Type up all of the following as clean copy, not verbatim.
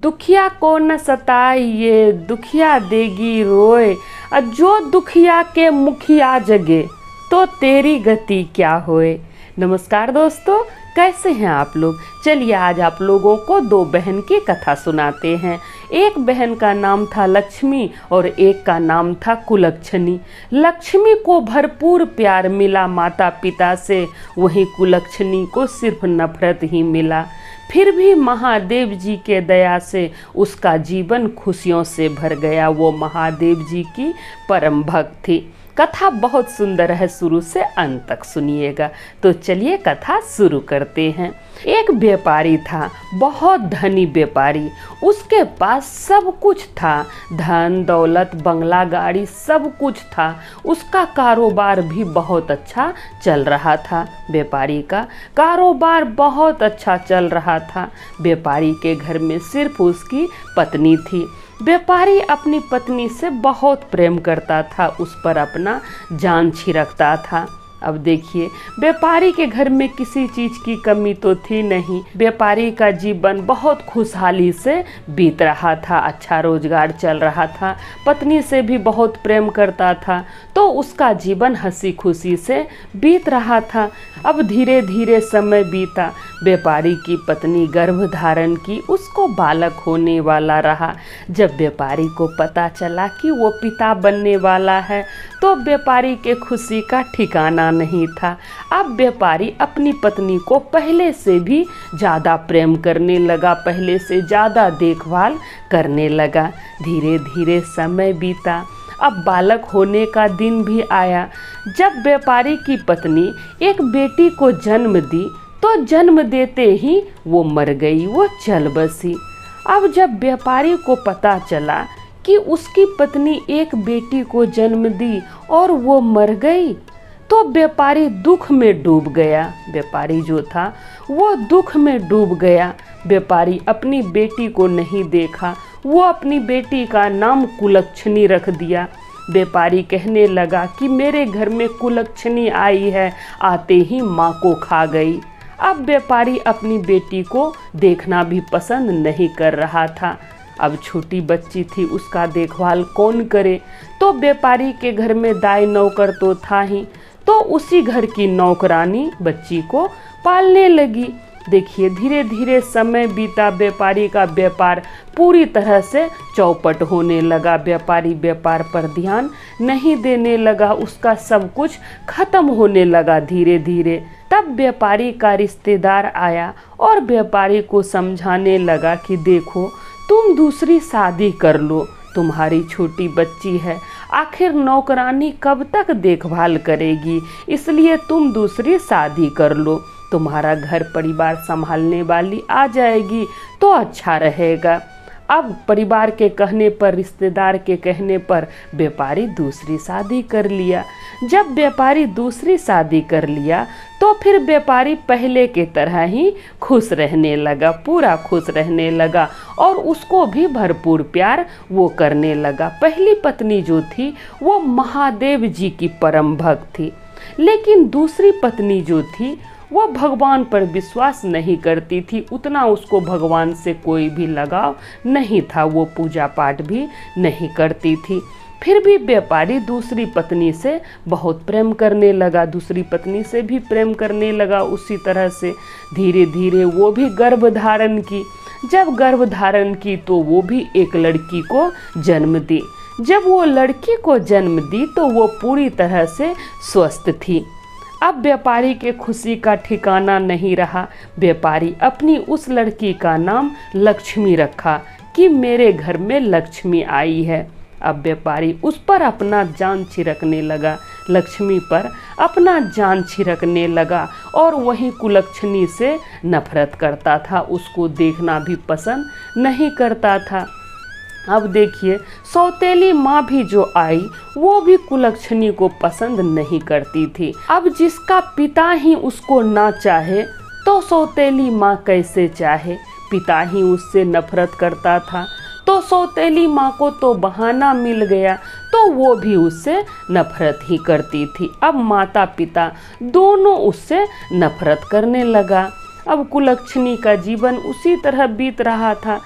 दुखिया को न सताइए, दुखिया देगी रोए, और जो दुखिया के मुखिया जगे तो तेरी गति क्या होए। नमस्कार दोस्तों, कैसे हैं आप लोग। चलिए आज आप लोगों को दो बहन की कथा सुनाते हैं। एक बहन का नाम था लक्ष्मी और एक का नाम था कुलक्षणी। लक्ष्मी को भरपूर प्यार मिला माता पिता से, वहीं कुलक्षणी को सिर्फ नफरत ही मिला। फिर भी महादेव जी के दया से उसका जीवन खुशियों से भर गया। वो महादेव जी की परम भक्त थी। कथा बहुत सुंदर है, शुरू से अंत तक सुनिएगा। तो चलिए कथा शुरू करते हैं। एक व्यापारी था, बहुत धनी व्यापारी। उसके पास सब कुछ था, धन दौलत बंगला गाड़ी सब कुछ था। उसका कारोबार भी बहुत अच्छा चल रहा था। व्यापारी का कारोबार बहुत अच्छा चल रहा था। व्यापारी के घर में सिर्फ उसकी पत्नी थी। व्यापारी अपनी पत्नी से बहुत प्रेम करता था, उस पर अपना जान छिड़कता था। अब देखिए, व्यापारी के घर में किसी चीज़ की कमी तो थी नहीं। व्यापारी का जीवन बहुत खुशहाली से बीत रहा था, अच्छा रोजगार चल रहा था, पत्नी से भी बहुत प्रेम करता था, तो उसका जीवन हंसी खुशी से बीत रहा था। अब धीरे धीरे समय बीता। व्यापारी की पत्नी गर्भ धारण की, उसको बालक होने वाला रहा। जब व्यापारी को पता चला कि वो पिता बनने वाला है, तो व्यापारी के खुशी का ठिकाना नहीं था। अब व्यापारी अपनी पत्नी को पहले से भी ज़्यादा प्रेम करने लगा, पहले से ज़्यादा देखभाल करने लगा। धीरे धीरे समय बीता। अब बालक होने का दिन भी आया। जब व्यापारी की पत्नी एक बेटी को जन्म दी, तो जन्म देते ही वो मर गई, वो चल बसी। अब जब व्यापारी को पता चला कि उसकी पत्नी एक बेटी को जन्म दी और वो मर गई, तो व्यापारी दुख में डूब गया। व्यापारी जो था वो दुख में डूब गया। व्यापारी अपनी बेटी को नहीं देखा। वो अपनी बेटी का नाम कुलक्षणी रख दिया। व्यापारी कहने लगा कि मेरे घर में कुलक्षणी आई है, आते ही माँ को खा गई। अब व्यापारी अपनी बेटी को देखना भी पसंद नहीं कर रहा था। अब छोटी बच्ची थी, उसका देखभाल कौन करे। तो व्यापारी के घर में दाई नौकर तो था ही, तो उसी घर की नौकरानी बच्ची को पालने लगी। देखिए धीरे धीरे समय बीता। व्यापारी का व्यापार पूरी तरह से चौपट होने लगा। व्यापारी व्यापार पर ध्यान नहीं देने लगा, उसका सब कुछ खत्म होने लगा धीरे धीरे। तब व्यापारी का रिश्तेदार आया और व्यापारी को समझाने लगा कि देखो, तुम दूसरी शादी कर लो, तुम्हारी छोटी बच्ची है, आखिर नौकरानी कब तक देखभाल करेगी, इसलिए तुम दूसरी शादी कर लो, तुम्हारा घर परिवार संभालने वाली आ जाएगी तो अच्छा रहेगा। अब परिवार के कहने पर, रिश्तेदार के कहने पर व्यापारी दूसरी शादी कर लिया। जब व्यापारी दूसरी शादी कर लिया, तो फिर व्यापारी पहले के तरह ही खुश रहने लगा, पूरा खुश रहने लगा, और उसको भी भरपूर प्यार वो करने लगा। पहली पत्नी जो थी वो महादेव जी की परम भक्त थी, लेकिन दूसरी पत्नी जो थी वो भगवान पर विश्वास नहीं करती थी। उतना उसको भगवान से कोई भी लगाव नहीं था, वो पूजा पाठ भी नहीं करती थी। फिर भी व्यापारी दूसरी पत्नी से बहुत प्रेम करने लगा, दूसरी पत्नी से भी प्रेम करने लगा। उसी तरह से धीरे धीरे वो भी गर्भ धारण की। जब गर्भ धारण की तो वो भी एक लड़की को जन्म दी। जब वो लड़की को जन्म दी तो वो पूरी तरह से स्वस्थ थी। अब व्यापारी के खुशी का ठिकाना नहीं रहा। व्यापारी अपनी उस लड़की का नाम लक्ष्मी रखा कि मेरे घर में लक्ष्मी आई है। अब व्यापारी उस पर अपना जान छिड़कने लगा, लक्ष्मी पर अपना जान छिड़कने लगा, और वहीं कुलक्षणी से नफरत करता था, उसको देखना भी पसंद नहीं करता था। अब देखिए, सौतेली माँ भी जो आई वो भी कुलक्षणी को पसंद नहीं करती थी। अब जिसका पिता ही उसको ना चाहे तो सौतेली माँ कैसे चाहे। पिता ही उससे नफरत करता था, तो सौतेली माँ को तो बहाना मिल गया, तो वो भी उससे नफरत ही करती थी। अब माता पिता दोनों उससे नफरत करने लगा। अब कुलक्षणी का जीवन उसी तरह बीत रहा था।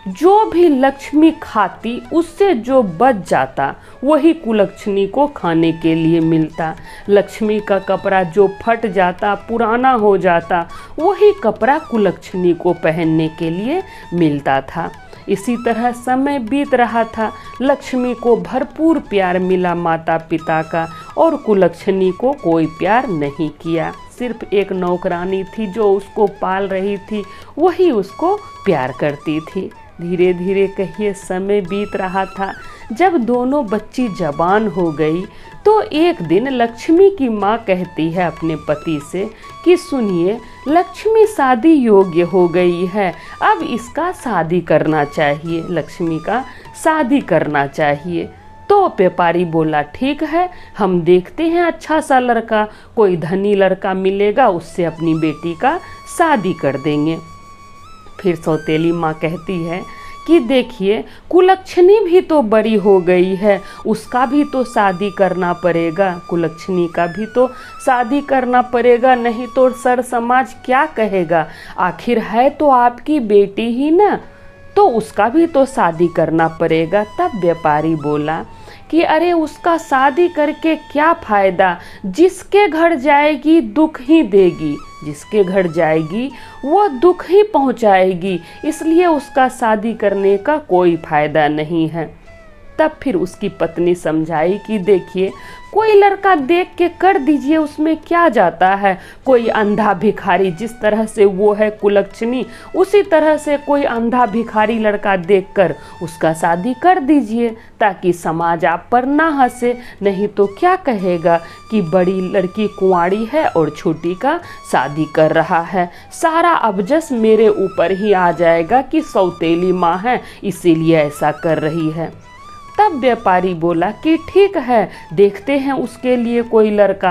जो भी लक्ष्मी खाती उससे जो बच जाता वही कुलक्षणी को खाने के लिए मिलता। लक्ष्मी का कपड़ा जो फट जाता, पुराना हो जाता, वही कपड़ा कुलक्षणी को पहनने के लिए मिलता था। इसी तरह समय बीत रहा था। लक्ष्मी को भरपूर प्यार मिला माता पिता का, और कुलक्षणी को कोई प्यार नहीं किया। सिर्फ एक नौकरानी थी जो उसको पाल रही थी, वही उसको प्यार करती थी। धीरे धीरे कहिए समय बीत रहा था। जब दोनों बच्ची जवान हो गई तो एक दिन लक्ष्मी की माँ कहती है अपने पति से कि सुनिए, लक्ष्मी शादी योग्य हो गई है, अब इसका शादी करना चाहिए, लक्ष्मी का शादी करना चाहिए। तो व्यापारी बोला ठीक है, हम देखते हैं अच्छा सा लड़का, कोई धनी लड़का मिलेगा, उससे अपनी बेटी का शादी कर देंगे। फिर सौतेली माँ कहती है कि देखिए, कुलक्षणी भी तो बड़ी हो गई है, उसका भी तो शादी करना पड़ेगा, कुलक्षणी का भी तो शादी करना पड़ेगा, नहीं तो सर समाज क्या कहेगा, आखिर है तो आपकी बेटी ही ना, तो उसका भी तो शादी करना पड़ेगा। तब व्यापारी बोला कि अरे उसका शादी करके क्या फ़ायदा, जिसके घर जाएगी दुख ही देगी, जिसके घर जाएगी वो दुख ही पहुंचाएगी, इसलिए उसका शादी करने का कोई फ़ायदा नहीं है। तब फिर उसकी पत्नी समझाई कि देखिए, कोई लड़का देख के कर दीजिए, उसमें क्या जाता है। कोई अंधा भिखारी, जिस तरह से वो है कुलक्षणी, उसी तरह से कोई अंधा भिखारी लड़का देखकर उसका शादी कर दीजिए, ताकि समाज आप पर ना हंसे, नहीं तो क्या कहेगा कि बड़ी लड़की कुंवारी है और छोटी का शादी कर रहा है, सारा अबजस मेरे ऊपर ही आ जाएगा कि सौतेली माँ है इसीलिए ऐसा कर रही है। तब व्यापारी बोला कि ठीक है, देखते हैं उसके लिए कोई लड़का।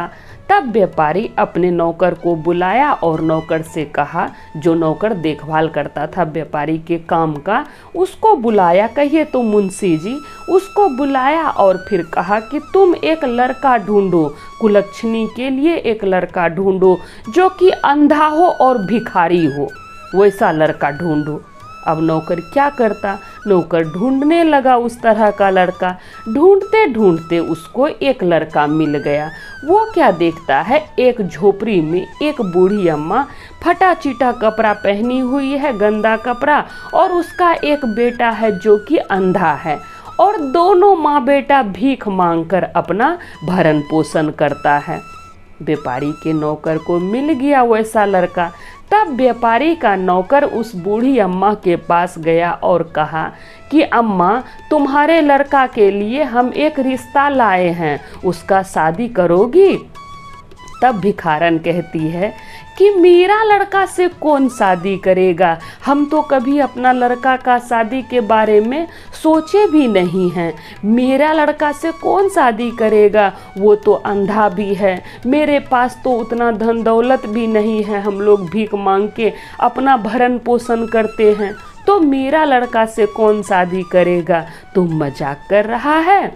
तब व्यापारी अपने नौकर को बुलाया और नौकर से कहा, जो नौकर देखभाल करता था व्यापारी के काम का, उसको बुलाया, कहिए तो मुंशी जी, उसको बुलाया और फिर कहा कि तुम एक लड़का ढूंढो, कुलक्षणी के लिए एक लड़का ढूंढो जो कि अंधा हो और भिखारी हो, वैसा लड़का ढूंढो। अब नौकर क्या करता, नौकर ढूंढने लगा उस तरह का लड़का। ढूंढते ढूंढते उसको एक लड़का मिल गया। वो क्या देखता है, एक झोपड़ी में एक बूढ़ी अम्मा फटा चिटा कपड़ा पहनी हुई है, गंदा कपड़ा, और उसका एक बेटा है जो कि अंधा है, और दोनों माँ बेटा भीख मांगकर अपना भरण पोषण करता है। व्यापारी के नौकर को मिल गया वैसा लड़का। तब व्यापारी का नौकर उस बूढ़ी अम्मा के पास गया और कहा कि अम्मा, तुम्हारे लड़का के लिए हम एक रिश्ता लाए हैं, उसका शादी करोगी? तब भिखारन कहती है कि मेरा लड़का से कौन शादी करेगा, हम तो कभी अपना लड़का का शादी के बारे में सोचे भी नहीं हैं, मेरा लड़का से कौन शादी करेगा, वो तो अंधा भी है, मेरे पास तो उतना धन दौलत भी नहीं है, हम लोग भीख मांग के अपना भरण पोषण करते हैं, तो मेरा लड़का से कौन शादी करेगा, तुम मजाक कर रहा है।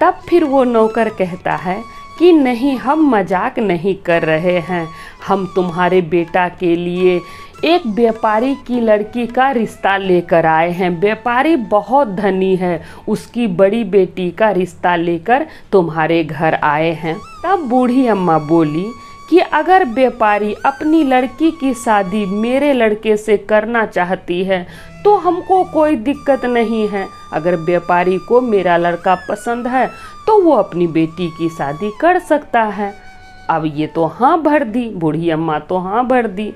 तब फिर वो नौकर कहता है कि नहीं, हम मजाक नहीं कर रहे हैं, हम तुम्हारे बेटा के लिए एक व्यापारी की लड़की का रिश्ता लेकर आए हैं, व्यापारी बहुत धनी है, उसकी बड़ी बेटी का रिश्ता लेकर तुम्हारे घर आए हैं। तब बूढ़ी अम्मा बोली कि अगर व्यापारी अपनी लड़की की शादी मेरे लड़के से करना चाहती है तो हमको कोई दिक्कत नहीं है, अगर व्यापारी को मेरा लड़का पसंद है तो वो अपनी बेटी की शादी कर सकता है। अब ये तो हाँ भर दी, बूढ़ी अम्मा तो हाँ भर दी।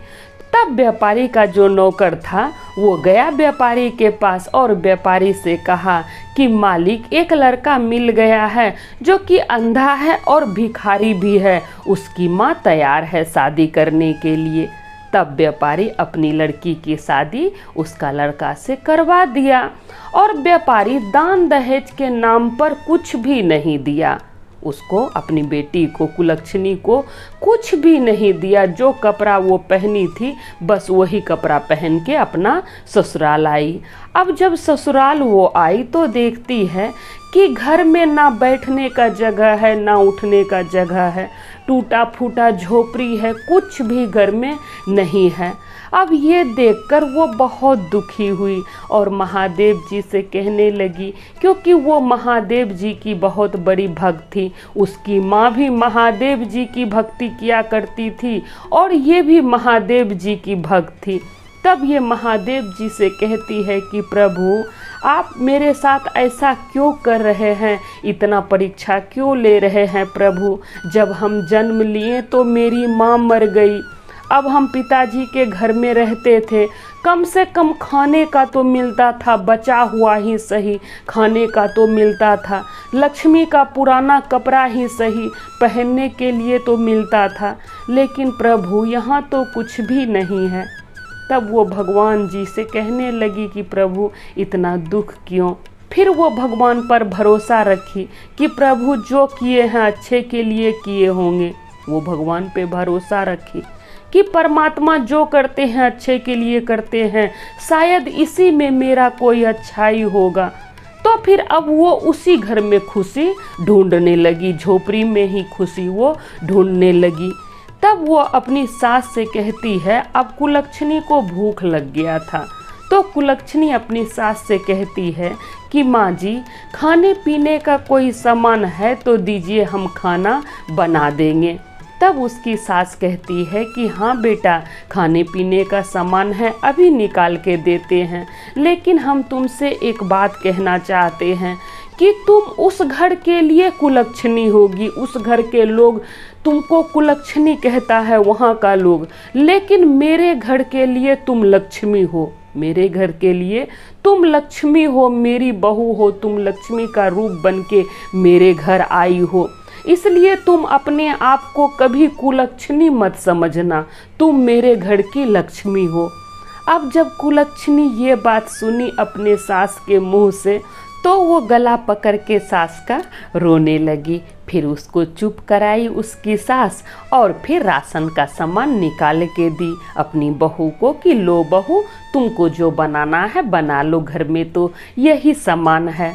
तब व्यापारी का जो नौकर था वो गया व्यापारी के पास और व्यापारी से कहा कि मालिक, एक लड़का मिल गया है जो कि अंधा है और भिखारी भी है, उसकी माँ तैयार है शादी करने के लिए। तब व्यापारी अपनी लड़की की शादी उसका लड़का से करवा दिया और व्यापारी दान दहेज के नाम पर कुछ भी नहीं दिया, उसको अपनी बेटी को कुलक्षणी को कुछ भी नहीं दिया। जो कपड़ा वो पहनी थी बस वही कपड़ा पहन के अपना ससुराल आई। अब जब ससुराल वो आई तो देखती है कि घर में ना बैठने का जगह है ना उठने का जगह है, टूटा फूटा झोपड़ी है, कुछ भी घर में नहीं है। अब ये देखकर वो बहुत दुखी हुई और महादेव जी से कहने लगी, क्योंकि वो महादेव जी की बहुत बड़ी भक्त थी, उसकी माँ भी महादेव जी की भक्ति किया करती थी और ये भी महादेव जी की भक्त थी। तब ये महादेव जी से कहती है कि प्रभु आप मेरे साथ ऐसा क्यों कर रहे हैं, इतना परीक्षा क्यों ले रहे हैं प्रभु। जब हम जन्म लिए तो मेरी माँ मर गई, अब हम पिताजी के घर में रहते थे, कम से कम खाने का तो मिलता था, बचा हुआ ही सही खाने का तो मिलता था, लक्ष्मी का पुराना कपड़ा ही सही पहनने के लिए तो मिलता था, लेकिन प्रभु यहाँ तो कुछ भी नहीं है। तब वो भगवान जी से कहने लगी कि प्रभु इतना दुख क्यों। फिर वो भगवान पर भरोसा रखी कि प्रभु जो किए हैं अच्छे के लिए किए होंगे। वो भगवान पे भरोसा रखी कि परमात्मा जो करते हैं अच्छे के लिए करते हैं, शायद इसी में मेरा कोई अच्छाई होगा। तो फिर अब वो उसी घर में खुशी ढूंढने लगी, झोपड़ी में ही खुशी वो ढूंढने लगी। तब वो अपनी सास से कहती है, अब कुलक्षणी को भूख लग गया था, तो कुलक्षणी अपनी सास से कहती है कि माँ जी खाने पीने का कोई सामान है तो दीजिए, हम खाना बना देंगे। तब उसकी सास कहती है कि हाँ बेटा, खाने पीने का सामान है, अभी निकाल के देते हैं, लेकिन हम तुमसे एक बात कहना चाहते हैं कि तुम उस घर के लिए कुलक्षणी होगी, उस घर के लोग तुमको कुलक्षणी कहता है वहाँ का लोग, लेकिन मेरे घर के लिए तुम लक्ष्मी हो, मेरे घर के लिए तुम लक्ष्मी हो, मेरी बहू हो, तुम लक्ष्मी का रूप बन के मेरे घर आई हो, इसलिए तुम अपने आप को कभी कुलक्षणी मत समझना, तुम मेरे घर की लक्ष्मी हो। अब जब कुलक्षणी ये बात सुनी अपने सास के मुंह से, तो वो गला पकड़ के सास का रोने लगी। फिर उसको चुप कराई उसकी सास और फिर राशन का सामान निकाल के दी अपनी बहू को कि लो बहू, तुमको जो बनाना है बना लो, घर में तो यही सामान है।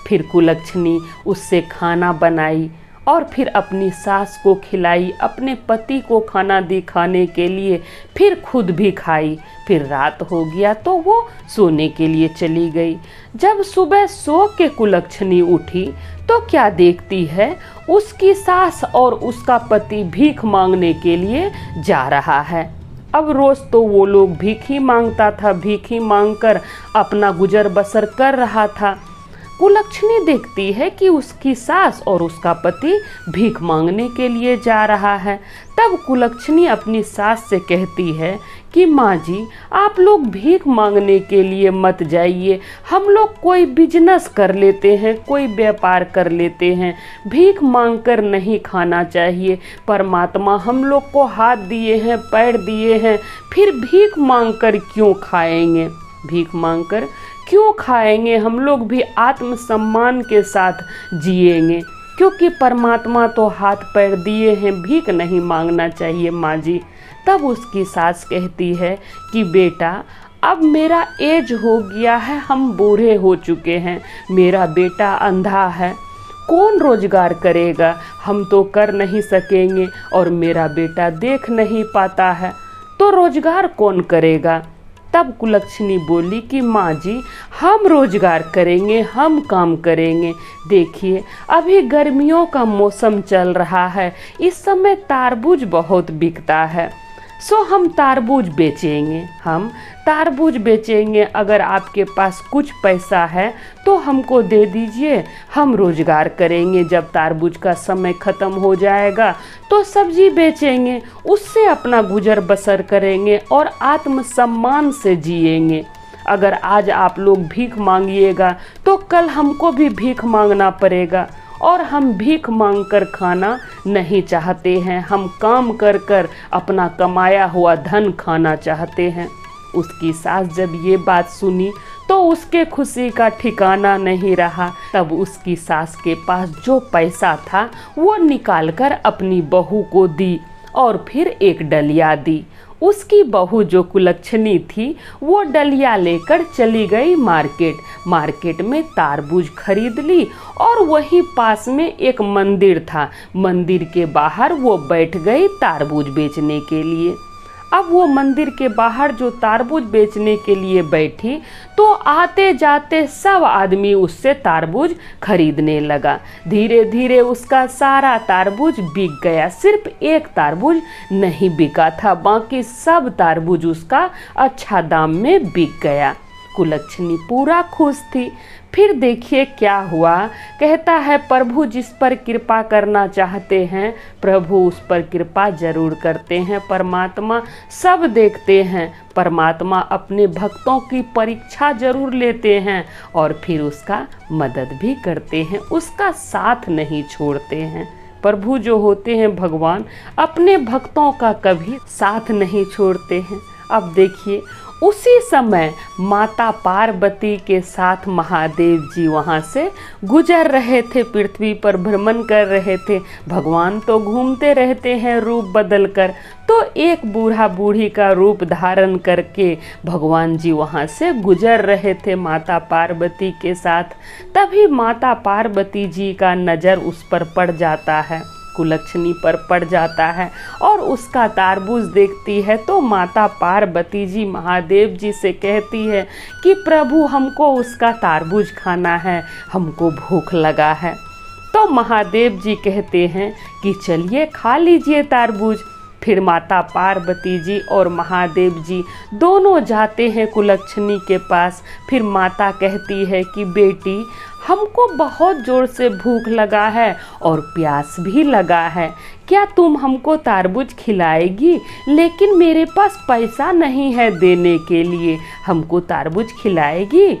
फिर कुलक्षणी उससे खाना बनाई और फिर अपनी सास को खिलाई, अपने पति को खाना दी खाने के लिए, फिर खुद भी खाई। फिर रात हो गया तो वो सोने के लिए चली गई। जब सुबह सो के कुलक्षणी उठी तो क्या देखती है, उसकी सास और उसका पति भीख मांगने के लिए जा रहा है। अब रोज तो वो लोग भीख ही मांगता था, भीख ही मांगकर अपना गुजर बसर कर रहा था। कुलक्षणी देखती है कि उसकी सास और उसका पति भीख मांगने के लिए जा रहा है। तब कुलक्षणी अपनी सास से कहती है कि माँ जी आप लोग भीख मांगने के लिए मत जाइए, हम लोग कोई बिजनेस कर लेते हैं, कोई व्यापार कर लेते हैं, भीख मांगकर नहीं खाना चाहिए। परमात्मा हम लोग को हाथ दिए हैं, पैर दिए हैं, फिर भीख मांगकर क्यों खाएंगे, भीख मांगकर क्यों खाएंगे, हम लोग भी आत्मसम्मान के साथ जिएंगे, क्योंकि परमात्मा तो हाथ पैर दिए हैं, भीख नहीं मांगना चाहिए माँ जी। तब उसकी सास कहती है कि बेटा अब मेरा एज हो गया है, हम बूढ़े हो चुके हैं, मेरा बेटा अंधा है, कौन रोजगार करेगा, हम तो कर नहीं सकेंगे और मेरा बेटा देख नहीं पाता है, तो रोजगार कौन करेगा। तब कुलक्षणी बोली कि माँ जी हम रोजगार करेंगे, हम काम करेंगे। देखिए अभी गर्मियों का मौसम चल रहा है, इस समय तारबूज बहुत बिकता है, सो हम तारबूज बेचेंगे, हम तारबूज बेचेंगे। अगर आपके पास कुछ पैसा है तो हमको दे दीजिए, हम रोजगार करेंगे। जब तारबूज का समय ख़त्म हो जाएगा तो सब्जी बेचेंगे, उससे अपना गुजर बसर करेंगे और आत्मसम्मान से जिएंगे। अगर आज आप लोग भीख मांगिएगा तो कल हमको भी भीख मांगना पड़ेगा, और हम भीख मांगकर खाना नहीं चाहते हैं, हम काम कर कर अपना कमाया हुआ धन खाना चाहते हैं। उसकी सास जब ये बात सुनी तो उसके खुशी का ठिकाना नहीं रहा। तब उसकी सास के पास जो पैसा था वो निकालकर अपनी बहू को दी और फिर एक डलिया दी। उसकी बहू जो कुलक्षणी थी वो डलिया लेकर चली गई मार्केट में तारबूज खरीद ली और वहीं पास में एक मंदिर था। मंदिर के बाहर वो बैठ गई तारबूज बेचने के लिए। अब वो मंदिर के बाहर जो तारबूज बेचने के लिए बैठी तो आते जाते सब आदमी उससे तारबूज खरीदने लगा। धीरे धीरे उसका सारा तारबूज बिक गया। सिर्फ एक तारबूज नहीं बिका था, बाकी सब तारबूज उसका अच्छा दाम में बिक गया। कुलक्षणी पूरा खुश थी। फिर देखिए क्या हुआ। कहता है प्रभु जिस पर कृपा करना चाहते हैं प्रभु उस पर कृपा जरूर करते हैं। परमात्मा सब देखते हैं। परमात्मा अपने भक्तों की परीक्षा जरूर लेते हैं और फिर उसका मदद भी करते हैं, उसका साथ नहीं छोड़ते हैं। प्रभु जो होते हैं भगवान अपने भक्तों का कभी साथ नहीं छोड़ते हैं। अब देखिए उसी समय माता पार्वती के साथ महादेव जी वहाँ से गुजर रहे थे, पृथ्वी पर भ्रमण कर रहे थे। भगवान तो घूमते रहते हैं रूप बदल कर, तो एक बूढ़ा बूढ़ी का रूप धारण करके भगवान जी वहाँ से गुजर रहे थे माता पार्वती के साथ। तभी माता पार्वती जी का नज़र उस पर पड़ जाता है, कुलक्षणी पर पड़ जाता है और उसका तारबूज देखती है। तो माता पार्वती जी महादेव जी से कहती है कि प्रभु हमको उसका तारबूज खाना है, हमको भूख लगा है। तो महादेव जी कहते हैं कि चलिए खा लीजिए तारबूज। फिर माता पार्वती जी और महादेव जी दोनों जाते हैं कुलक्षणी के पास। फिर माता कहती है कि बेटी हमको बहुत ज़ोर से भूख लगा है और प्यास भी लगा है, क्या तुम हमको तारबूज खिलाएगी? लेकिन मेरे पास पैसा नहीं है देने के लिए, हमको तारबूज खिलाएगी?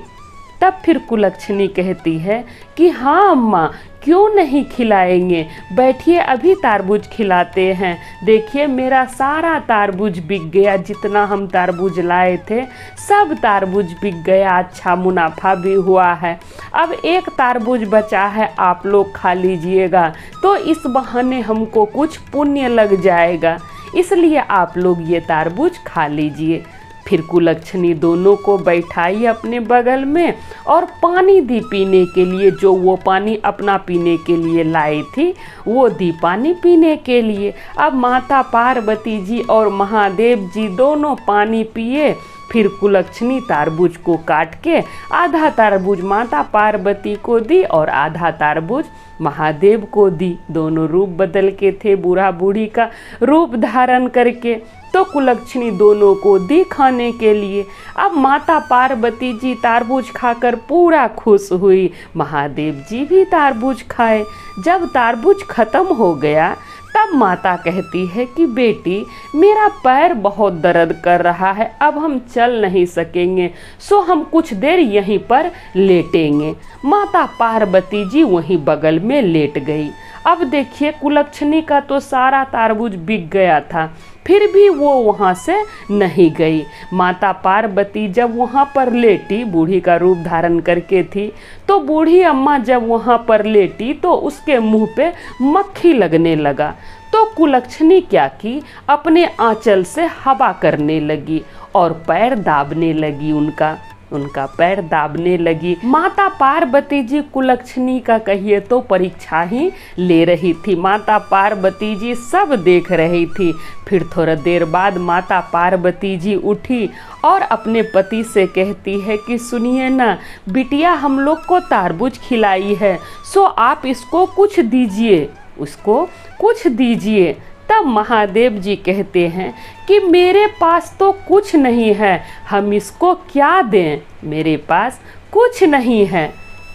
तब फिर कुलक्षणी कहती है कि हाँ अम्मा क्यों नहीं खिलाएंगे, बैठिए अभी तारबूज खिलाते हैं। देखिए मेरा सारा तारबूज बिक गया, जितना हम तारबूज लाए थे सब तारबूज बिक गया, अच्छा मुनाफा भी हुआ है। अब एक तारबूज बचा है, आप लोग खा लीजिएगा, तो इस बहाने हमको कुछ पुण्य लग जाएगा, इसलिए आप लोग ये तारबूज खा लीजिए। फिर कुलक्षणी दोनों को बैठाई अपने बगल में और पानी दी पीने के लिए। जो वो पानी अपना पीने के लिए लाई थी वो दी पानी पीने के लिए। अब माता पार्वती जी और महादेव जी दोनों पानी पिए। फिर कुलक्षणी तारबूज को काट के आधा तारबूज माता पार्वती को दी और आधा तारबूज महादेव को दी। दोनों रूप बदल के थे, बूढ़ा बूढ़ी का रूप धारण करके। तो कुलक्षणी दोनों को दी खाने के लिए। अब माता पार्वती जी तारबूज खाकर पूरा खुश हुई, महादेव जी भी तारबूज खाए। जब तारबूज खत्म हो गया तब माता कहती है कि बेटी मेरा पैर बहुत दर्द कर रहा है, अब हम चल नहीं सकेंगे, सो हम कुछ देर यहीं पर लेटेंगे। माता पार्वती जी वहीं बगल में लेट गई। अब देखिए कुलक्षणी का तो सारा तारबूज बिक गया था, फिर भी वो वहाँ से नहीं गई। माता पार्वती जब वहाँ पर लेटी, बूढ़ी का रूप धारण करके थी, तो बूढ़ी अम्मा जब वहाँ पर लेटी तो उसके मुंह पे मक्खी लगने लगा। तो कुलक्षणी क्या की, अपने आंचल से हवा करने लगी और पैर दाबने लगी, उनका पैर दाबने लगी। माता पार्वती जी कुलक्षणी का कहिए तो परीक्षा ही ले रही थी। माता पार्वती जी सब देख रही थी। फिर थोड़ा देर बाद माता पार्वती जी उठी और अपने पति से कहती है कि सुनिए ना, बिटिया हम लोग को तारबूज खिलाई है, सो आप इसको कुछ दीजिए, उसको कुछ दीजिए। तब महादेव जी कहते हैं कि मेरे पास तो कुछ नहीं है, हम इसको क्या दें, मेरे पास कुछ नहीं है।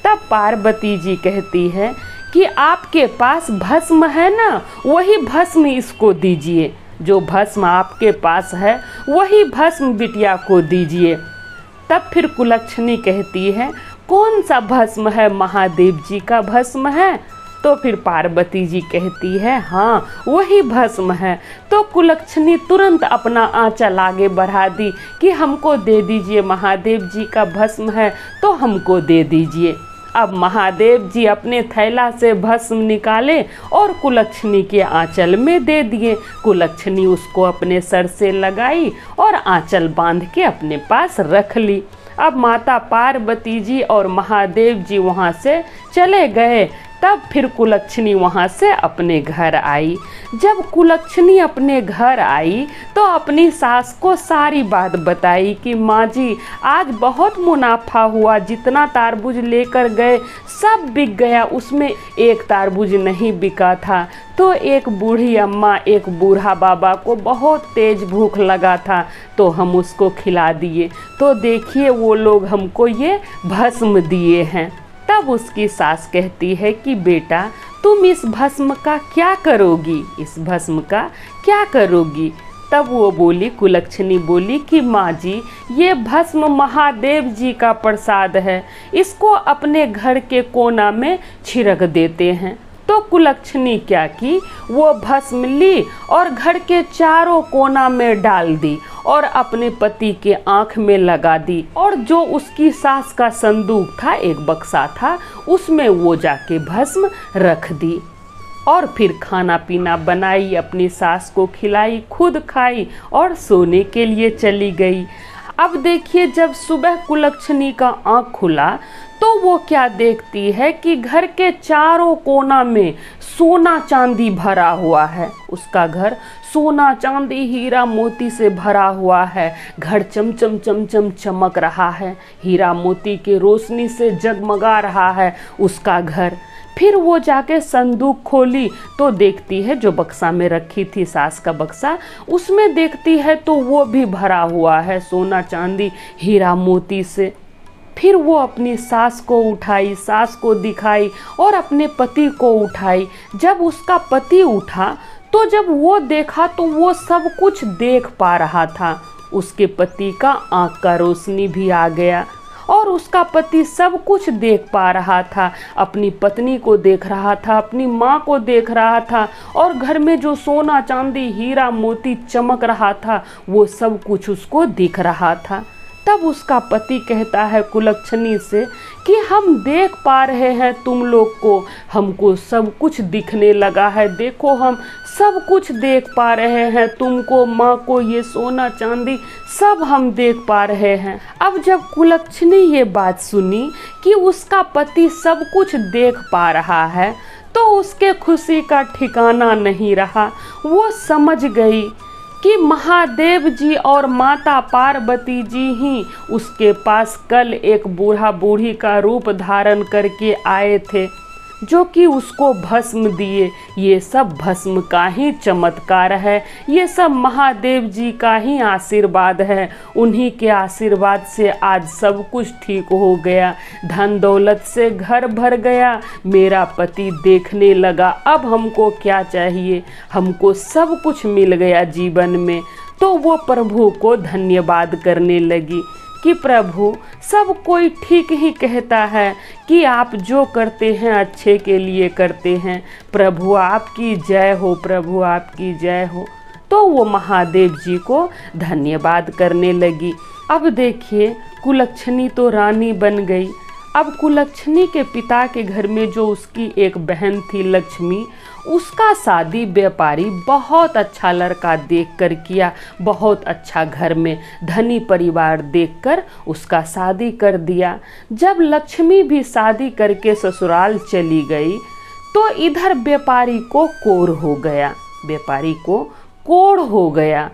तब पार्वती जी कहती है कि आपके पास भस्म है ना, वही भस्म इसको दीजिए, जो भस्म आपके पास है वही भस्म बिटिया को दीजिए। तब फिर कुलक्षणी कहती है कौन सा भस्म है, महादेव जी का भस्म है? तो फिर पार्वती जी कहती है हाँ वही भस्म है। तो कुलक्षणी तुरंत अपना आंचल आगे बढ़ा दी कि हमको दे दीजिए, महादेव जी का भस्म है तो हमको दे दीजिए। अब महादेव जी अपने थैला से भस्म निकाले और कुलक्षणी के आंचल में दे दिए। कुलक्षणी उसको अपने सर से लगाई और आंचल बांध के अपने पास रख ली। अब माता पार्वती जी और महादेव जी वहाँ से चले गए। तब फिर कुलक्षणी वहाँ से अपने घर आई। जब कुलक्षणी अपने घर आई तो अपनी सास को सारी बात बताई कि माँ जी आज बहुत मुनाफा हुआ, जितना तारबूज लेकर गए सब बिक गया, उसमें एक तारबूज नहीं बिका था। तो एक बूढ़ी अम्मा एक बूढ़ा बाबा को बहुत तेज भूख लगा था तो हम उसको खिला दिए, तो देखिए वो लोग हमको ये भस्म दिए हैं। तब उसकी सास कहती है कि बेटा तुम इस भस्म का क्या करोगी, इस भस्म का क्या करोगी। तब वो बोली, कुलक्षणी बोली कि माँ जी ये भस्म महादेव जी का प्रसाद है, इसको अपने घर के कोना में छिड़क देते हैं। तो कुलक्षणी क्या की, वो भस्म ली और घर के चारों कोना में डाल दी और अपने पति के आँख में लगा दी। और जो उसकी सास का संदूक था, एक बक्सा था, उसमें वो जाके भस्म रख दी। और फिर खाना पीना बनाई, अपनी सास को खिलाई, खुद खाई और सोने के लिए चली गई। अब देखिए जब सुबह कुलक्षणी का आँख खुला तो वो क्या देखती है कि घर के चारों कोना में सोना चांदी भरा हुआ है। उसका घर सोना चांदी हीरा मोती से भरा हुआ है। घर चमचम चमचम चमक रहा है, हीरा मोती के रोशनी से जगमगा रहा है उसका घर। फिर वो जाके संदूक खोली तो देखती है जो बक्सा में रखी थी सास का बक्सा, उसमें देखती है तो वो भी भरा हुआ है सोना चांदी हीरा मोती से। फिर वो अपनी सास को उठाई, सास को दिखाई और अपने पति को उठाई। जब उसका पति उठा तो जब वो देखा तो वो सब कुछ देख पा रहा था। उसके पति का आँख का रोशनी भी आ गया और उसका पति सब कुछ देख पा रहा था। अपनी पत्नी को देख रहा था, अपनी माँ को देख रहा था और घर में जो सोना चांदी हीरा मोती चमक रहा था वो सब कुछ उसको दिख रहा था। तब उसका पति कहता है कुलक्षणी से कि हम देख पा रहे हैं तुम लोग को, हमको सब कुछ दिखने लगा है, देखो हम सब कुछ देख पा रहे हैं, तुमको, माँ को, ये सोना चांदी सब हम देख पा रहे हैं। अब जब कुलक्षणी ये बात सुनी कि उसका पति सब कुछ देख पा रहा है तो उसके खुशी का ठिकाना नहीं रहा। वो समझ गई कि महादेव जी और माता पार्वती जी ही उसके पास कल एक बूढ़ा बूढ़ी का रूप धारण करके आए थे जो कि उसको भस्म दिए। ये सब भस्म का ही चमत्कार है, ये सब महादेव जी का ही आशीर्वाद है। उन्हीं के आशीर्वाद से आज सब कुछ ठीक हो गया, धन दौलत से घर भर गया, मेरा पति देखने लगा, अब हमको क्या चाहिए, हमको सब कुछ मिल गया जीवन में। तो वो प्रभु को धन्यवाद करने लगी कि प्रभु सब कोई ठीक ही कहता है कि आप जो करते हैं अच्छे के लिए करते हैं, प्रभु आपकी जय हो, प्रभु आपकी जय हो। तो वो महादेव जी को धन्यवाद करने लगी। अब देखिए कुलक्षणी तो रानी बन गई। अब कुलक्षणी के पिता के घर में जो उसकी एक बहन थी लक्ष्मी, उसका शादी व्यापारी बहुत अच्छा लड़का देखकर किया, बहुत अच्छा घर में धनी परिवार देखकर उसका शादी कर दिया। जब लक्ष्मी भी शादी करके ससुराल चली गई तो इधर व्यापारी को कोढ़ हो गया, व्यापारी को कोढ़ हो गया।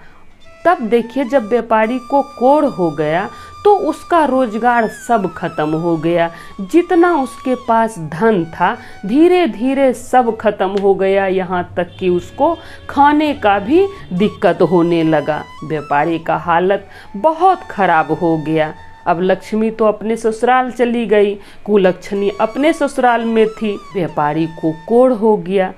तब देखिए जब व्यापारी को कोढ़ हो गया तो उसका रोजगार सब खत्म हो गया, जितना उसके पास धन था धीरे धीरे सब खत्म हो गया, यहाँ तक कि उसको खाने का भी दिक्कत होने लगा। व्यापारी का हालत बहुत खराब हो गया। अब लक्ष्मी तो अपने ससुराल चली गई, कुलक्षणी अपने ससुराल में थी, व्यापारी को कोढ़ हो गया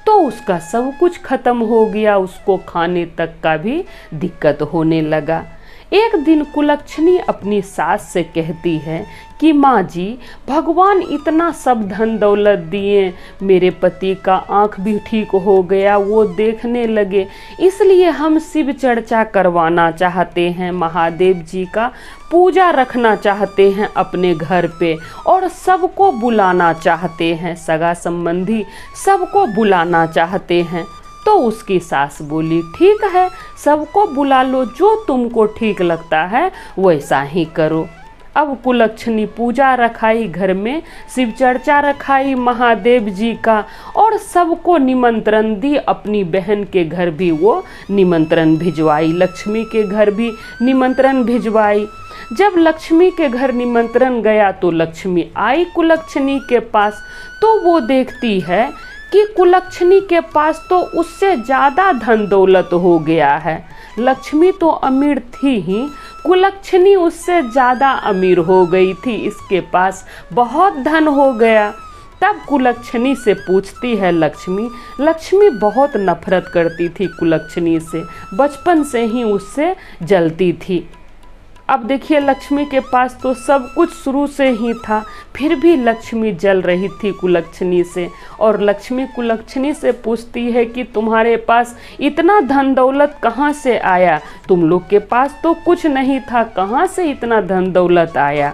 तो उसका सब कुछ खत्म हो गया, उसको खाने तक का भी दिक्कत होने लगा। एक दिन कुलक्षणी अपनी सास से कहती है कि माँ जी भगवान इतना सब धन दौलत दिए, मेरे पति का आँख भी ठीक हो गया, वो देखने लगे, इसलिए हम शिव चर्चा करवाना चाहते हैं, महादेव जी का पूजा रखना चाहते हैं अपने घर पे और सबको बुलाना चाहते हैं, सगा संबंधी सबको बुलाना चाहते हैं। तो उसकी सास बोली ठीक है, सबको बुला लो, जो तुमको ठीक लगता है वैसा ही करो। अब कुलक्षणी पूजा रखाई, घर में शिव चर्चा रखाई महादेव जी का और सबको निमंत्रण दी। अपनी बहन के घर भी वो निमंत्रण भिजवाई, लक्ष्मी के घर भी निमंत्रण भिजवाई। जब लक्ष्मी के घर निमंत्रण गया तो लक्ष्मी आई कुलक्षणी के पास, तो वो देखती है कि कुलक्षणी के पास तो उससे ज़्यादा धन दौलत हो गया है। लक्ष्मी तो अमीर थी ही, कुलक्षणी उससे ज़्यादा अमीर हो गई थी, इसके पास बहुत धन हो गया। तब कुलक्षणी से पूछती है लक्ष्मी, लक्ष्मी बहुत नफरत करती थी कुलक्षणी से, बचपन से ही उससे जलती थी। अब देखिए लक्ष्मी के पास तो सब कुछ शुरू से ही था, फिर भी लक्ष्मी जल रही थी कुलक्षणी से। और लक्ष्मी कुलक्षणी से पूछती है कि तुम्हारे पास इतना धन दौलत कहाँ से आया, तुम लोग के पास तो कुछ नहीं था, कहाँ से इतना धन दौलत आया।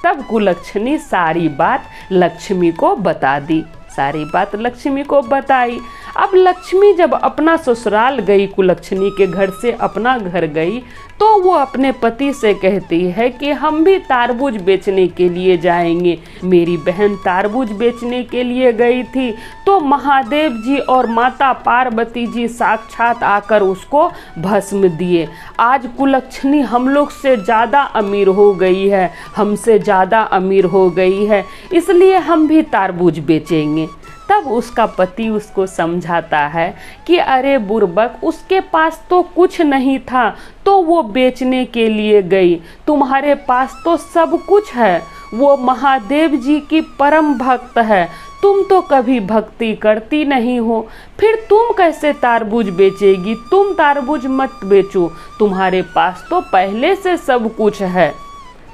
तब कुलक्षणी सारी बात लक्ष्मी को बता दी, सारी बात लक्ष्मी को बताई। अब लक्ष्मी जब अपना ससुराल गई, कुलक्षणी के घर से अपना घर गई, तो वो अपने पति से कहती है कि हम भी तारबूज बेचने के लिए जाएंगे। मेरी बहन तारबूज बेचने के लिए गई थी तो महादेव जी और माता पार्वती जी साक्षात आकर उसको भस्म दिए। आज कुलक्षणी हम लोग से ज़्यादा अमीर हो गई है, हमसे ज़्यादा अमीर हो गई है, इसलिए हम भी तारबूज बेचेंगे। तब उसका पति उसको समझाता है कि अरे बुर्बक, उसके पास तो कुछ नहीं था तो वो बेचने के लिए गई, तुम्हारे पास तो सब कुछ है, वो महादेव जी की परम भक्त है, तुम तो कभी भक्ति करती नहीं हो, फिर तुम कैसे तारबूज बेचेगी, तुम तारबूज मत बेचो, तुम्हारे पास तो पहले से सब कुछ है।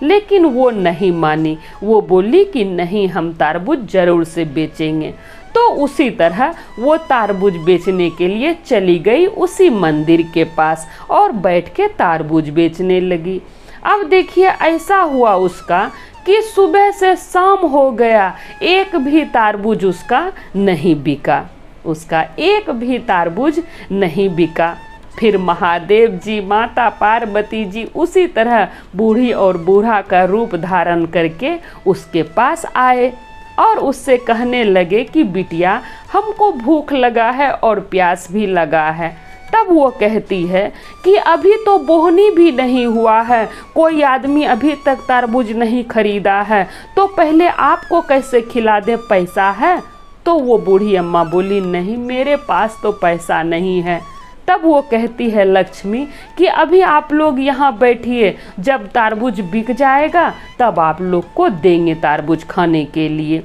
लेकिन वो नहीं मानी, वो बोली कि नहीं, हम तारबूज जरूर से बेचेंगे। तो उसी तरह वो तारबूज बेचने के लिए चली गई उसी मंदिर के पास और बैठ के तारबूज बेचने लगी। अब देखिए ऐसा हुआ उसका कि सुबह से शाम हो गया, एक भी तारबूज उसका नहीं बिका, उसका एक भी तारबूज नहीं बिका। फिर महादेव जी, माता पार्वती जी उसी तरह बूढ़ी और बूढ़ा का रूप धारण करके उसके पास आए और उससे कहने लगे कि बिटिया, हमको भूख लगा है और प्यास भी लगा है। तब वो कहती है कि अभी तो बोहनी भी नहीं हुआ है, कोई आदमी अभी तक तारबूज नहीं खरीदा है, तो पहले आपको कैसे खिला दे, पैसा है? तो वो बूढ़ी अम्मा बोली नहीं, मेरे पास तो पैसा नहीं है। तब वो कहती है लक्ष्मी कि अभी आप लोग यहाँ बैठिए, जब तारबूज बिक जाएगा तब आप लोग को देंगे तारबूज खाने के लिए।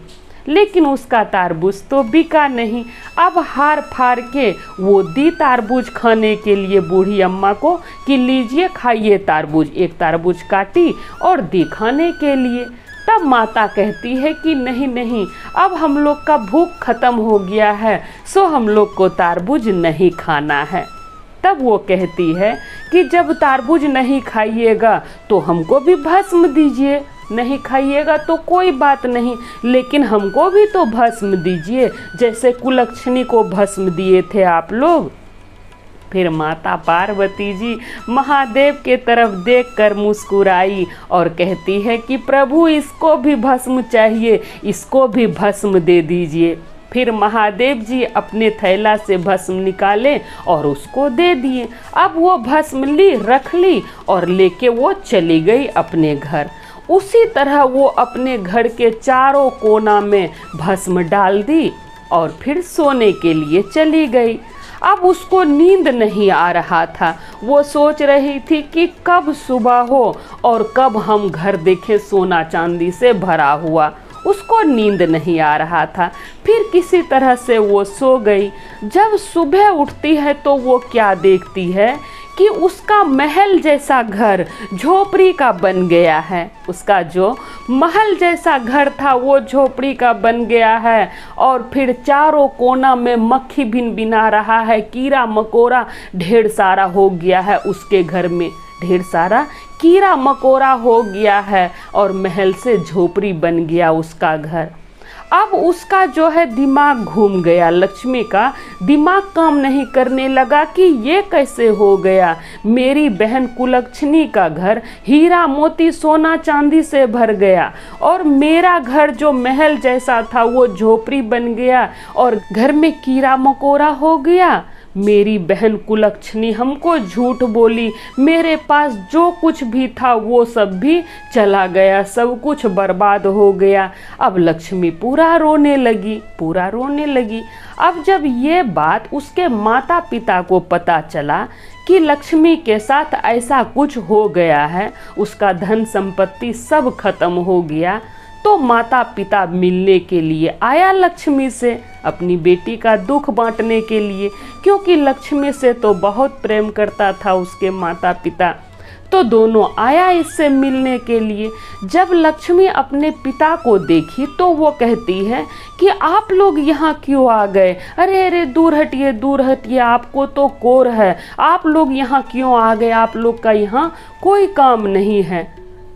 लेकिन उसका तारबूज तो बिका नहीं। अब हार फाड़ के वो दी तारबूज खाने के लिए बूढ़ी अम्मा को कि लीजिए खाइए तारबूज। एक तारबूज काटी और दी खाने के लिए। तब माता कहती है कि नहीं नहीं, अब हम लोग का भूख खत्म हो गया है, सो हम लोग को तारबूज नहीं खाना है। तब वो कहती है कि जब तारबूज नहीं खाइएगा तो हमको भी भस्म दीजिए, नहीं खाइएगा तो कोई बात नहीं, लेकिन हमको भी तो भस्म दीजिए, जैसे कुलक्षणी को भस्म दिए थे आप लोग। फिर माता पार्वती जी महादेव के तरफ देखकर मुस्कुराई और कहती है कि प्रभु, इसको भी भस्म चाहिए, इसको भी भस्म दे दीजिए। फिर महादेव जी अपने थैला से भस्म निकाले और उसको दे दिए। अब वो भस्म ली, रख ली और लेके वो चली गई अपने घर। उसी तरह वो अपने घर के चारों कोना में भस्म डाल दी और फिर सोने के लिए चली गई। अब उसको नींद नहीं आ रहा था, वो सोच रही थी कि कब सुबह हो और कब हम घर देखें सोना चांदी से भरा हुआ। उसको नींद नहीं आ रहा था। फिर किसी तरह से वो सो गई। जब सुबह उठती है तो वो क्या देखती है कि उसका महल जैसा घर झोपड़ी का बन गया है। उसका जो महल जैसा घर था वो झोपड़ी का बन गया है और फिर चारों कोना में मक्खी भिन बिना रहा है, कीड़ा मकोड़ा ढेर सारा हो गया है उसके घर में। ढेर सारा कीड़ा मकोड़ा हो गया है और महल से झोपड़ी बन गया उसका घर। अब उसका जो है दिमाग घूम गया, लक्ष्मी का दिमाग काम नहीं करने लगा कि ये कैसे हो गया। मेरी बहन कुलक्षणी का घर हीरा मोती सोना चांदी से भर गया और मेरा घर जो महल जैसा था वो झोपड़ी बन गया और घर में कीड़ा मकोड़ा हो गया। मेरी बहन कुलक्षणी हमको झूठ बोली, मेरे पास जो कुछ भी था वो सब भी चला गया, सब कुछ बर्बाद हो गया। अब लक्ष्मी पूरा रोने लगी। अब जब ये बात उसके माता पिता को पता चला कि लक्ष्मी के साथ ऐसा कुछ हो गया है, उसका धन संपत्ति सब खत्म हो गया, तो माता पिता मिलने के लिए आया लक्ष्मी से, अपनी बेटी का दुख बांटने के लिए, क्योंकि लक्ष्मी से तो बहुत प्रेम करता था उसके माता पिता। तो दोनों आया इससे मिलने के लिए। जब लक्ष्मी अपने पिता को देखी तो वो कहती है कि आप लोग यहाँ क्यों आ गए? अरे अरे दूर हटिए, आपको तो कोर है, आप लोग यहाँ क्यों आ गए? आप लोग का यहाँ कोई काम नहीं है।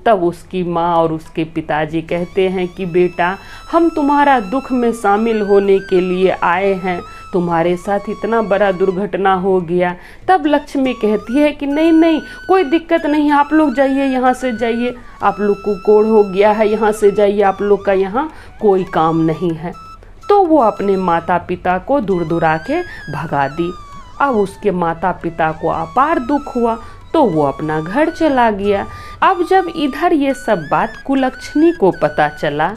तब उसकी माँ और उसके पिताजी कहते हैं कि बेटा, हम तुम्हारा दुख में शामिल होने के लिए आए हैं, तुम्हारे साथ इतना बड़ा दुर्घटना हो गया। तब लक्ष्मी कहती है कि नहीं, कोई दिक्कत नहीं, आप लोग जाइए, यहाँ से जाइए, आप लोग को कोढ़ हो गया है, यहाँ से जाइए, आप लोग का यहाँ कोई काम नहीं है। तो वो अपने माता पिता को दूर दूरा के भगा दी। अब उसके माता पिता को अपार दुख हुआ तो वो अपना घर चला गया। अब जब इधर ये सब बात कुलक्षणी को पता चला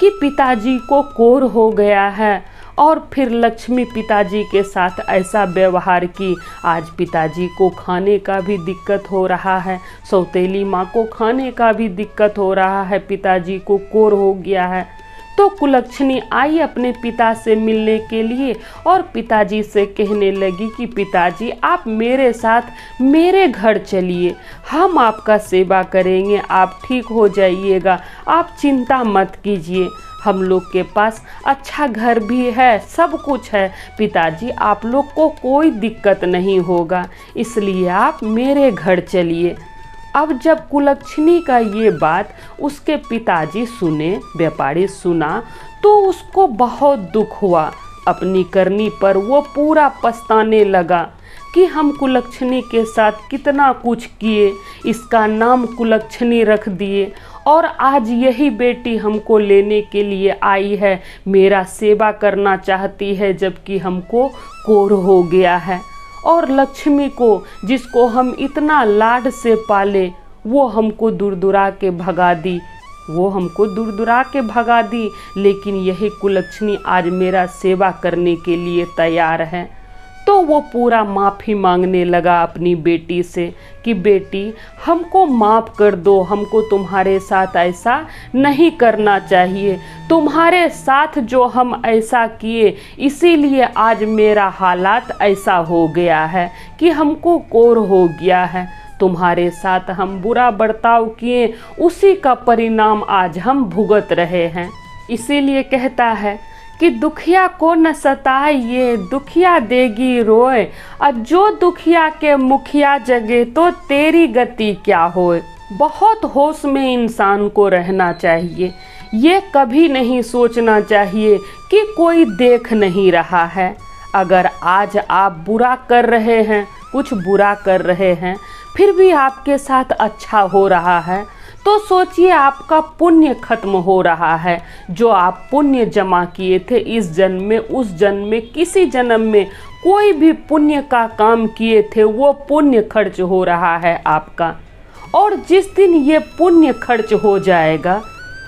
कि पिताजी को कोढ़ हो गया है और फिर लक्ष्मी पिताजी के साथ ऐसा व्यवहार की, आज पिताजी को खाने का भी दिक्कत हो रहा है, सौतेली माँ को खाने का भी दिक्कत हो रहा है, पिताजी को कोढ़ हो गया है। तो कुलक्षणी आई अपने पिता से मिलने के लिए और पिताजी से कहने लगी कि पिताजी, आप मेरे साथ मेरे घर चलिए, हम आपका सेवा करेंगे, आप ठीक हो जाइएगा, आप चिंता मत कीजिए, हम लोग के पास अच्छा घर भी है, सब कुछ है पिताजी, आप लोग को कोई दिक्कत नहीं होगा, इसलिए आप मेरे घर चलिए। अब जब कुलक्षणी का ये बात उसके पिताजी सुने, व्यापारी सुना, तो उसको बहुत दुख हुआ। अपनी करनी पर वो पूरा पछताने लगा कि हम कुलक्षणी के साथ कितना कुछ किए, इसका नाम कुलक्षणी रख दिए और आज यही बेटी हमको लेने के लिए आई है, मेरा सेवा करना चाहती है, जबकि हमको कोढ़ हो गया है। और लक्ष्मी को, जिसको हम इतना लाड से पाले, वो हमको दूर दूरा के भगा दी, लेकिन यही कुलक्षणी आज मेरा सेवा करने के लिए तैयार है। तो वो पूरा माफ़ी मांगने लगा अपनी बेटी से कि बेटी, हमको माफ़ कर दो, हमको तुम्हारे साथ ऐसा नहीं करना चाहिए, तुम्हारे साथ जो हम ऐसा किए इसीलिए आज मेरा हालात ऐसा हो गया है कि हमको कोढ़ हो गया है, तुम्हारे साथ हम बुरा बर्ताव किए, उसी का परिणाम आज हम भुगत रहे हैं। इसीलिए कहता है कि दुखिया को न सताइए, दुखिया देगी रोए, और जो दुखिया के मुखिया जगे तो तेरी गति क्या होए। बहुत होश में इंसान को रहना चाहिए, ये कभी नहीं सोचना चाहिए कि कोई देख नहीं रहा है। अगर आज आप बुरा कर रहे हैं, कुछ बुरा कर रहे हैं, फिर भी आपके साथ अच्छा हो रहा है, तो सोचिए आपका पुण्य खत्म हो रहा है। जो आप पुण्य जमा किए थे इस जन्म में, उस जन्म में, किसी जन्म में कोई भी पुण्य का काम किए थे, वो पुण्य खर्च हो रहा है आपका। और जिस दिन ये पुण्य खर्च हो जाएगा,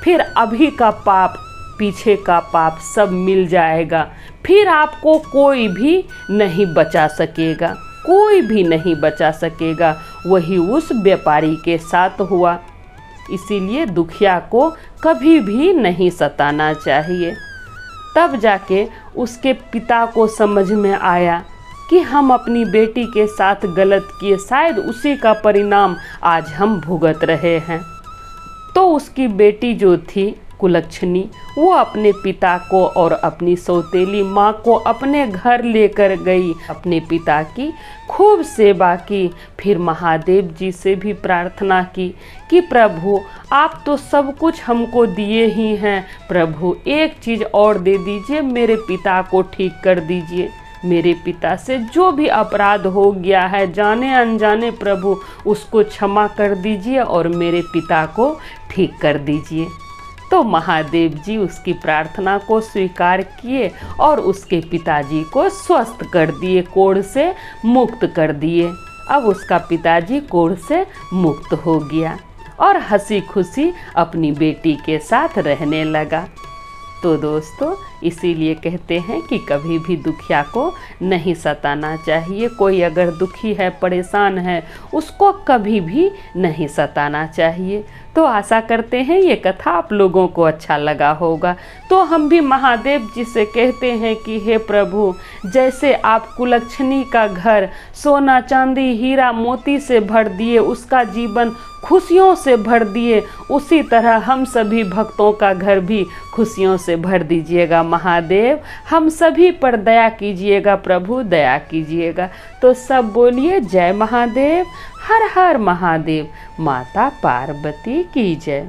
फिर अभी का पाप, पीछे का पाप सब मिल जाएगा, फिर आपको कोई भी नहीं बचा सकेगा, कोई भी नहीं बचा सकेगा। वही उस व्यापारी के साथ हुआ। इसीलिए दुखिया को कभी भी नहीं सताना चाहिए। तब जाके उसके पिता को समझ में आया कि हम अपनी बेटी के साथ गलत किए, शायद उसी का परिणाम आज हम भुगत रहे हैं। तो उसकी बेटी जो थी कुलक्षणी वो अपने पिता को और अपनी सौतेली माँ को अपने घर लेकर गई, अपने पिता की खूब सेवा की। फिर महादेव जी से भी प्रार्थना की कि प्रभु आप तो सब कुछ हमको दिए ही हैं, प्रभु एक चीज़ और दे दीजिए, मेरे पिता को ठीक कर दीजिए। मेरे पिता से जो भी अपराध हो गया है जाने अनजाने, प्रभु उसको क्षमा कर दीजिए और मेरे पिता को ठीक कर दीजिए। तो महादेव जी उसकी प्रार्थना को स्वीकार किए और उसके पिताजी को स्वस्थ कर दिए, कोढ़ से मुक्त कर दिए। अब उसका पिताजी कोढ़ से मुक्त हो गया और हंसी खुशी अपनी बेटी के साथ रहने लगा। तो दोस्तों इसीलिए कहते हैं कि कभी भी दुखिया को नहीं सताना चाहिए। कोई अगर दुखी है, परेशान है, उसको कभी भी नहीं सताना चाहिए। तो आशा करते हैं ये कथा आप लोगों को अच्छा लगा होगा। तो हम भी महादेव जी से कहते हैं कि हे प्रभु, जैसे आप कुलक्षणी का घर सोना चांदी हीरा मोती से भर दिए, उसका जीवन खुशियों से भर दिए, उसी तरह हम सभी भक्तों का घर भी खुशियों से भर दीजिएगा महादेव। हम सभी पर दया कीजिएगा प्रभु, दया कीजिएगा। तो सब बोलिए जय महादेव, हर हर महादेव, माता पार्वती की जय।